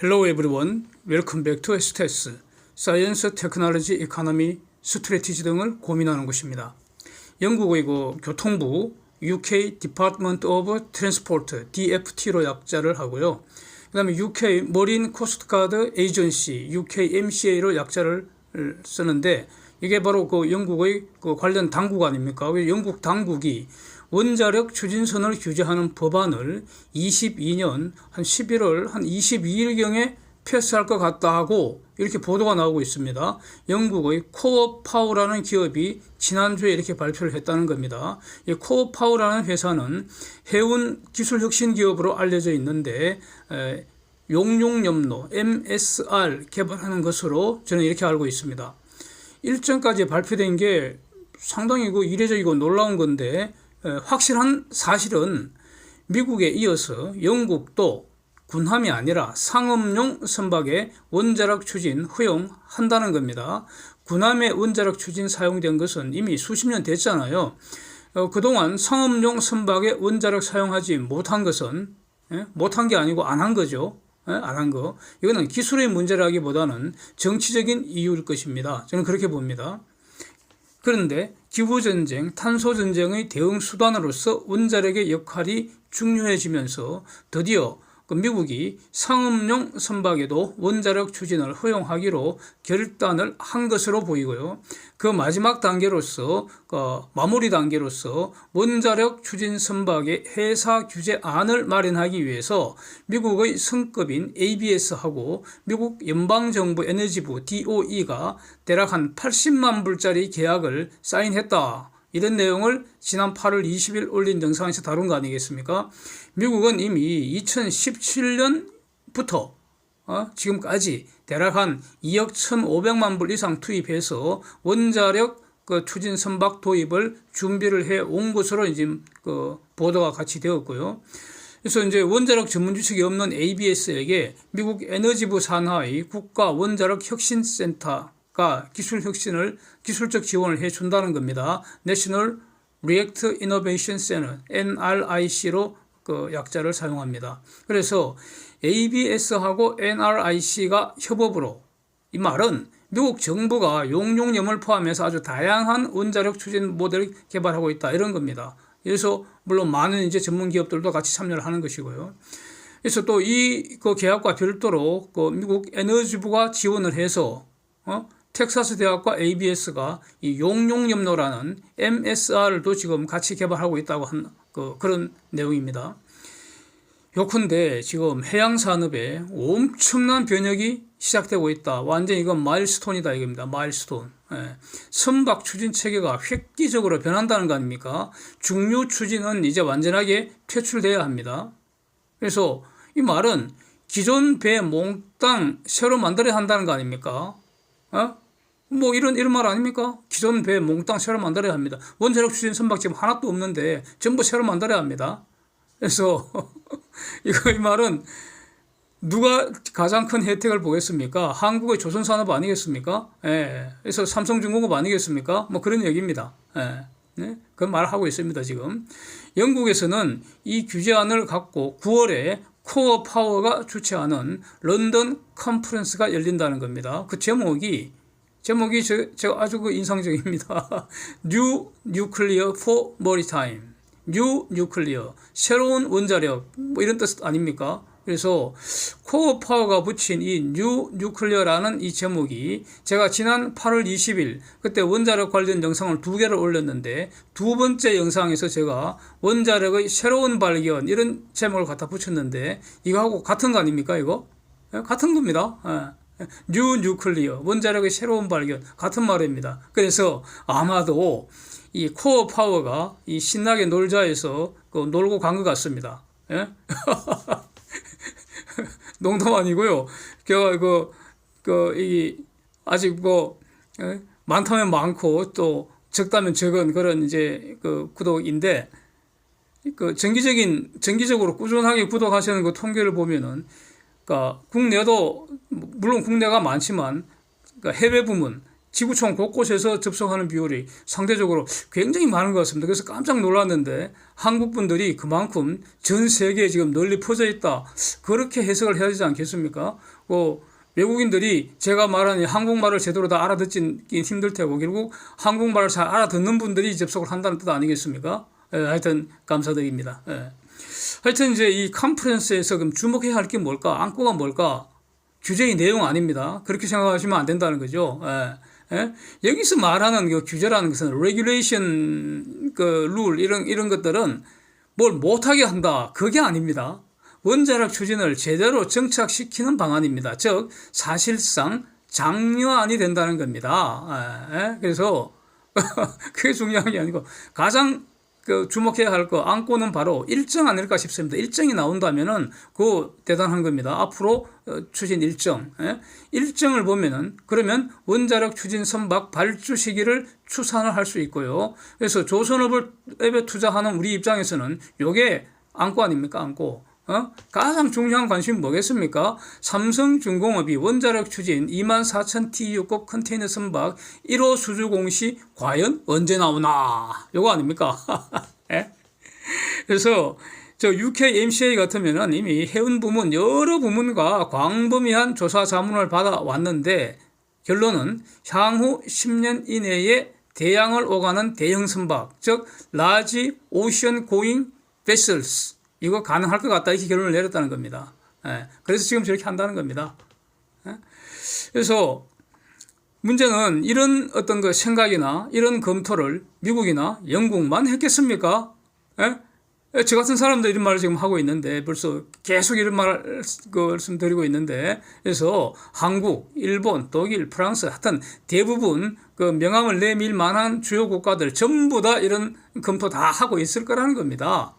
Hello everyone, welcome back to STS, Science, Technology, Economy, Strategy 등을 고민하는 곳입니다. 영국의 교통부 UK Department of Transport, DFT로 약자를 하고요. 그 다음에 UK Marine Coast Guard Agency, UKMCA로 약자를 쓰는데 이게 바로 영국의 관련 당국 아닙니까? 영국 당국이 원자력 추진선을 규제하는 법안을 22년 한 11월 한 22일경에 패스할 것 같다 하고 이렇게 보도가 나오고 있습니다. 영국의 코어 파워라는 기업이 지난주에 이렇게 발표를 했다는 겁니다. 이 코어 파워라는 회사는 해운 기술 혁신 기업으로 알려져 있는데 용융염로 MSR 개발하는 것으로 저는 이렇게 알고 있습니다. 일정까지 발표된 게 상당히 이례적이고 놀라운 건데 확실한 사실은 미국에 이어서 영국도 군함이 아니라 상업용 선박에 원자력 추진 허용한다는 겁니다. 군함의 원자력 추진 사용된 것은 이미 수십 년 됐잖아요. 그동안 상업용 선박에 원자력 사용하지 못한 것은 못한 게 아니고 안 한 거죠. 안 한 거. 이거는 기술의 문제라기보다는 정치적인 이유일 것입니다. 저는 그렇게 봅니다. 그런데 기후전쟁, 탄소전쟁의 대응 수단으로서 원자력의 역할이 중요해지면서 드디어 미국이 상업용 선박에도 원자력 추진을 허용하기로 결단을 한 것으로 보이고요. 그 마지막 단계로서 마무리 단계로서 원자력 추진 선박의 해사 규제안을 마련하기 위해서 미국의 성급인 ABS하고 미국 연방정부 에너지부 DOE가 대략 한 80만 불짜리 계약을 사인했다. 이런 내용을 지난 8월 20일 올린 영상에서 다룬 거 아니겠습니까? 미국은 이미 2017년부터 지금까지 대략 한 2억 1,500만 불 이상 투입해서 원자력 추진 선박 도입을 준비를 해 온 것으로 이제 보도가 같이 되었고요. 그래서 이제 원자력 전문 지식이 없는 ABS에게 미국 에너지부 산하의 국가 원자력 혁신센터 기술 혁신을 기술적 지원을 해준다는 겁니다. National Reactor Innovation Center (NRIC로) 약자를 사용합니다. 그래서 ABS하고 NRIC가 협업으로, 이 말은 미국 정부가 용융염을 포함해서 아주 다양한 원자력 추진 모델을 개발하고 있다 이런 겁니다. 그래서 물론 많은 이제 전문 기업들도 같이 참여를 하는 것이고요. 그래서 또 이 계약과 별도로 미국 에너지부가 지원을 해서 텍사스 대학과 ABS가 이 용융염로라는 MSR도 지금 같이 개발하고 있다고 한 그런 내용입니다. 요컨대 지금 해양 산업에 엄청난 변혁이 시작되고 있다. 완전히 이건 마일스톤이다 이겁니다. 마일스톤. 선박 추진 체계가 획기적으로 변한다는 거 아닙니까? 중류 추진은 이제 완전하게 퇴출돼야 합니다. 그래서 이 말은 기존 배 몽땅 새로 만들어야 한다는 거 아닙니까? 뭐 이런 말 아닙니까? 기존 배 몽땅 새로 만들어야 합니다. 원자력 추진 선박 지금 하나도 없는데 전부 새로 만들어야 합니다. 그래서 이 말은 누가 가장 큰 혜택을 보겠습니까? 한국의 조선산업 아니겠습니까? 그래서 삼성중공업 아니겠습니까? 뭐 그런 얘기입니다. 그 말을 하고 있습니다, 지금. 영국에서는 이 규제안을 갖고 9월에 코어 파워가 주최하는 런던 컨퍼런스가 열린다는 겁니다. 그 제목이 제가 아주 인상적입니다. New Nuclear for Maritime. New Nuclear. 새로운 원자력. 뭐 이런 뜻 아닙니까? 그래서 코어 파워가 붙인 이 New Nuclear라는 이 제목이 제가 지난 8월 20일 그때 원자력 관련 영상을 2개를 올렸는데 두 번째 영상에서 제가 원자력의 새로운 발견 이런 제목을 갖다 붙였는데 이거하고 같은 거 아닙니까 이거? 같은 겁니다. 뉴 뉴클리어, 원자력의 새로운 발견, 같은 말입니다. 그래서 아마도 이 코어 파워가 이 신나게 놀자에서 놀고 간 것 같습니다. 농담 아니고요. 이 아직 많다면 많고 또 적다면 적은 그런 이제 구독인데 정기적으로 꾸준하게 구독하시는 통계를 보면은 국내도 물론 국내가 많지만 해외 부문 지구촌 곳곳에서 접속하는 비율이 상대적으로 굉장히 많은 것 같습니다. 그래서 깜짝 놀랐는데 한국 분들이 그만큼 전 세계에 지금 널리 퍼져 있다. 그렇게 해석을 해야 되지 않겠습니까? 외국인들이 제가 말하는 한국말을 제대로 다 알아듣긴 힘들 테고 결국 한국말을 잘 알아듣는 분들이 접속을 한다는 뜻 아니겠습니까? 하여튼 감사드립니다. 하여튼 이제 이 컨퍼런스에서 그럼 주목해야 할 게 뭘까? 안고가 뭘까? 규제의 내용 아닙니다. 그렇게 생각하시면 안 된다는 거죠. 여기서 말하는 그 규제라는 것은 regulation, 룰 이런 것들은 뭘 못하게 한다. 그게 아닙니다. 원자력 추진을 제대로 정착시키는 방안입니다. 즉 사실상 장려안이 된다는 겁니다. 그래서 그게 중요한 게 아니고 가장 주목해야 할 거 안고는 바로 일정 아닐까 싶습니다. 일정이 나온다면은 그거 대단한 겁니다. 앞으로 추진 일정, 일정을 보면은 그러면 원자력 추진 선박 발주 시기를 추산을 할 수 있고요. 그래서 조선업에 투자하는 우리 입장에서는 요게 안고 아닙니까? 안고. 가장 중요한 관심이 뭐겠습니까? 삼성중공업이 원자력 추진 24,000 TEU급 컨테이너 선박 1호 수주 공시 과연 언제 나오나? 요거 아닙니까? 그래서 저 UK MCA 같으면은 이미 해운 부문 여러 부문과 광범위한 조사 자문을 받아왔는데 결론은 향후 10년 이내에 대양을 오가는 대형 선박, 즉 Large Ocean Going Vessels 이거 가능할 것 같다 이렇게 결론을 내렸다는 겁니다. 그래서 지금 저렇게 한다는 겁니다. 그래서 문제는 이런 어떤 그 생각이나 이런 검토를 미국이나 영국만 했겠습니까? 저 같은 사람들 이런 말을 지금 하고 있는데 벌써 계속 이런 말씀드리고 있는데 그래서 한국, 일본, 독일, 프랑스 하여튼 대부분 그 명함을 내밀 만한 주요 국가들 전부 다 이런 검토 다 하고 있을 거라는 겁니다.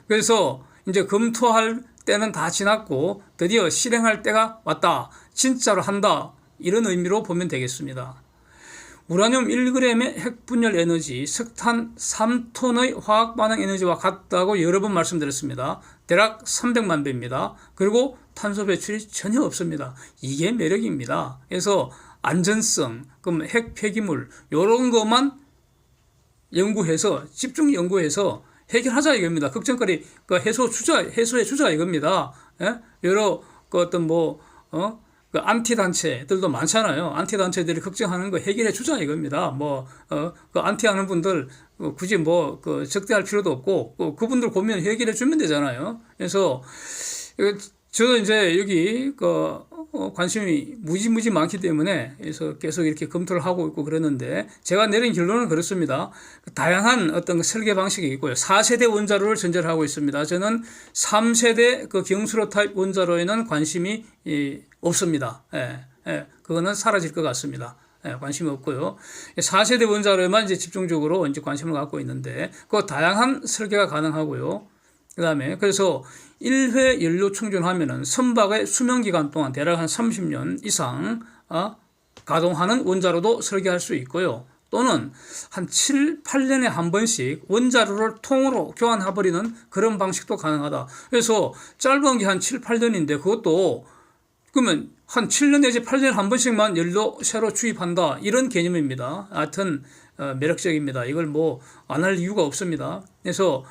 그래서 이제 검토할 때는 다 지났고 드디어 실행할 때가 왔다. 진짜로 한다. 이런 의미로 보면 되겠습니다. 우라늄 1g의 핵분열 에너지, 석탄 3톤의 화학 반응 에너지와 같다고 여러 번 말씀드렸습니다. 대략 300만 배입니다. 그리고 탄소 배출이 전혀 없습니다. 이게 매력입니다. 그래서 안전성, 그럼 핵 폐기물 이런 것만 연구해서 집중 연구해서 해결하자 이겁니다. 걱정거리 해소해 주자 이겁니다. 여러 어떤 그 안티 단체들도 많잖아요. 안티 단체들이 걱정하는 거 해결해 주자 이겁니다. 그 안티 하는 분들 굳이 적대할 필요도 없고 그분들 고민 해결해 주면 되잖아요. 그래서 저도 이제 여기 관심이 무지 많기 때문에 그래서 계속 이렇게 검토를 하고 있고 그러는데 제가 내린 결론은 그렇습니다. 다양한 어떤 설계 방식이 있고요. 4세대 원자로를 전제를 하고 있습니다. 저는 3세대 그 경수로 타입 원자로에는 관심이 없습니다. 그거는 사라질 것 같습니다. 관심이 없고요. 4세대 원자로에만 이제 집중적으로 이제 관심을 갖고 있는데 그 다양한 설계가 가능하고요. 그래서 1회 연료 충전하면은 선박의 수명 기간 동안 대략 한 30년 이상 가동하는 원자로도 설계할 수 있고요. 또는 한 7, 8년에 한 번씩 원자로를 통으로 교환해버리는 그런 방식도 가능하다. 그래서 짧은 게 한 7, 8년인데 그것도 그러면 한 7년 내지 8년에 한 번씩만 연료 새로 주입한다. 이런 개념입니다. 하여튼 매력적입니다. 이걸 안 할 이유가 없습니다. 그래서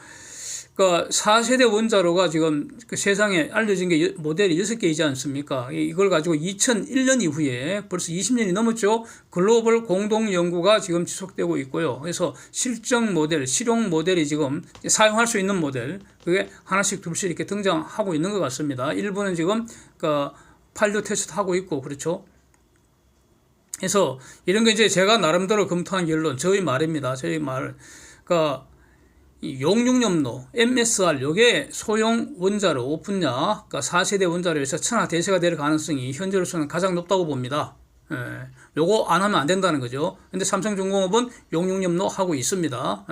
4세대 원자로가 지금 세상에 알려진 게 모델이 6개이지 않습니까? 이걸 가지고 2001년 이후에 벌써 20년이 넘었죠. 글로벌 공동 연구가 지금 지속되고 있고요. 그래서 실용 모델이 지금 사용할 수 있는 모델, 그게 하나씩 둘씩 이렇게 등장하고 있는 것 같습니다. 일부는 지금 파일럿 테스트 하고 있고, 그렇죠. 그래서 이런 게 이제 제가 나름대로 검토한 결론, 저희 말입니다. 저희 말. 이 용융염로, MSR, 요게 소형 원자로, 오픈야, 4세대 원자로에서 천하대세가 될 가능성이 현재로서는 가장 높다고 봅니다. 요거 안 하면 안 된다는 거죠. 근데 삼성중공업은 용융염로 하고 있습니다.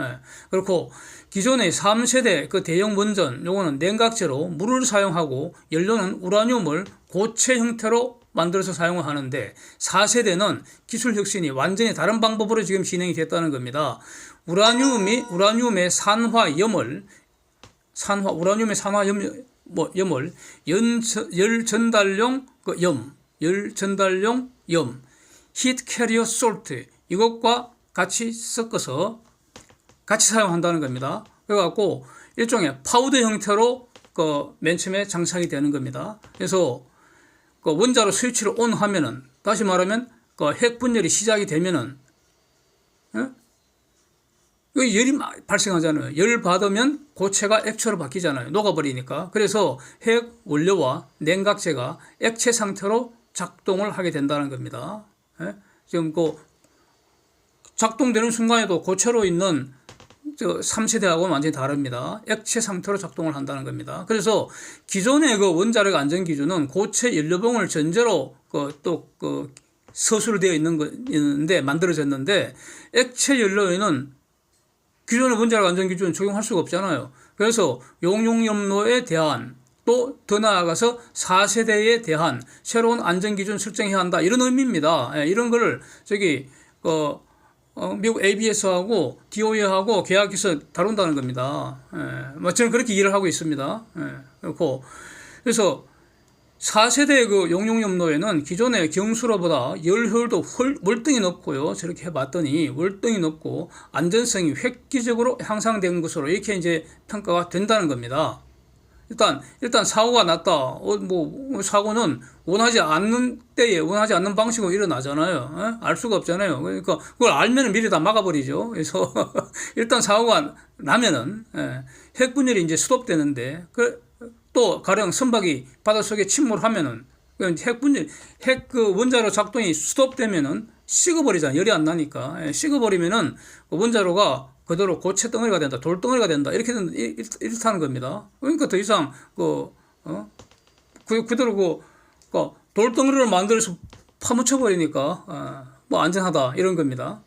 그렇고, 기존의 3세대 그 대형 원전, 요거는 냉각제로 물을 사용하고, 연료는 우라늄을 고체 형태로 만들어서 사용을 하는데, 4세대는 기술 혁신이 완전히 다른 방법으로 지금 진행이 됐다는 겁니다. 우라늄의 열전달용 염, heat carrier salt 이것과 같이 섞어서 같이 사용한다는 겁니다. 그래갖고 일종의 파우더 형태로 맨 처음에 장착이 되는 겁니다. 그래서 원자로 스위치를 온 하면은, 다시 말하면 핵 분열이 시작이 되면은 열이 발생하잖아요. 열 받으면 고체가 액체로 바뀌잖아요. 녹아버리니까. 그래서 핵 원료와 냉각제가 액체 상태로 작동을 하게 된다는 겁니다. 지금 작동되는 순간에도 고체로 있는 3세대하고는 완전히 다릅니다. 액체 상태로 작동을 한다는 겁니다. 그래서 기존의 원자력 안전 기준은 고체 연료봉을 전제로 서술되어 있는데 만들어졌는데, 액체 연료에는 기존의 원자력 안전 기준은 적용할 수가 없잖아요. 그래서 용융염로에 대한, 또 더 나아가서 4세대에 대한 새로운 안전 기준 설정해야 한다, 이런 의미입니다. 이런 거를 미국 ABS하고 DOE하고 계약해서 다룬다는 겁니다. 저는 그렇게 이해를 하고 있습니다. 그렇고, 그래서 4세대 용융염로에는 기존의 경수로보다 열 효율도 월등히 높고요. 저렇게 해봤더니 월등히 높고 안전성이 획기적으로 향상된 것으로 이렇게 이제 평가가 된다는 겁니다. 일단 사고가 났다. 사고는 원하지 않는 때에 원하지 않는 방식으로 일어나잖아요. 알 수가 없잖아요. 그러니까 그걸 알면은 미리 다 막아버리죠. 그래서 일단 사고가 나면은 핵 분열이 이제 스톱되는데, 또 가령 선박이 바닷속에 침몰하면은 핵 원자로 작동이 스톱되면은 식어버리잖아요. 열이 안 나니까. 식어버리면은 원자로가 그대로 고체 덩어리가 된다, 돌덩어리가 된다, 이렇다는 겁니다. 그러니까 더 이상 그대로 돌덩어리를 만들어서 파묻혀 버리니까 안전하다, 이런 겁니다.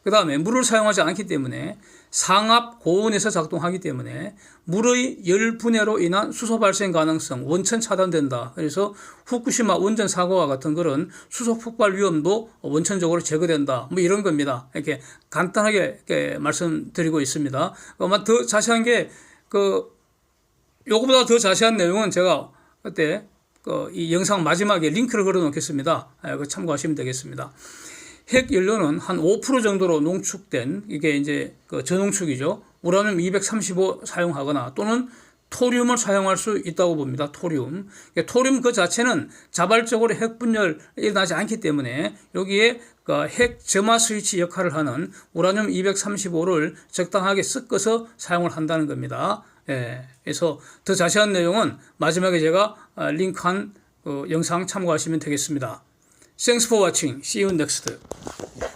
그 다음에 물을 사용하지 않기 때문에 상압 고온에서 작동하기 때문에 물의 열 분해로 인한 수소 발생 가능성 원천 차단된다. 그래서 후쿠시마 원전 사고와 같은 그런 수소 폭발 위험도 원천적으로 제거된다. 이런 겁니다. 이렇게 간단하게 이렇게 말씀드리고 있습니다. 아마 더 자세한 게 요거보다 더 자세한 내용은 제가 그때 이 영상 마지막에 링크를 걸어 놓겠습니다. 참고하시면 되겠습니다. 핵 연료는 한 5% 정도로 농축된, 이게 이제 저농축이죠. 우라늄 235 사용하거나 또는 토륨을 사용할 수 있다고 봅니다. 토륨. 토륨 그 자체는 자발적으로 핵 분열이 일어나지 않기 때문에 여기에 핵 점화 스위치 역할을 하는 우라늄 235를 적당하게 섞어서 사용을 한다는 겁니다. 그래서 더 자세한 내용은 마지막에 제가 링크한 영상 참고하시면 되겠습니다. Thanks for watching. See you next.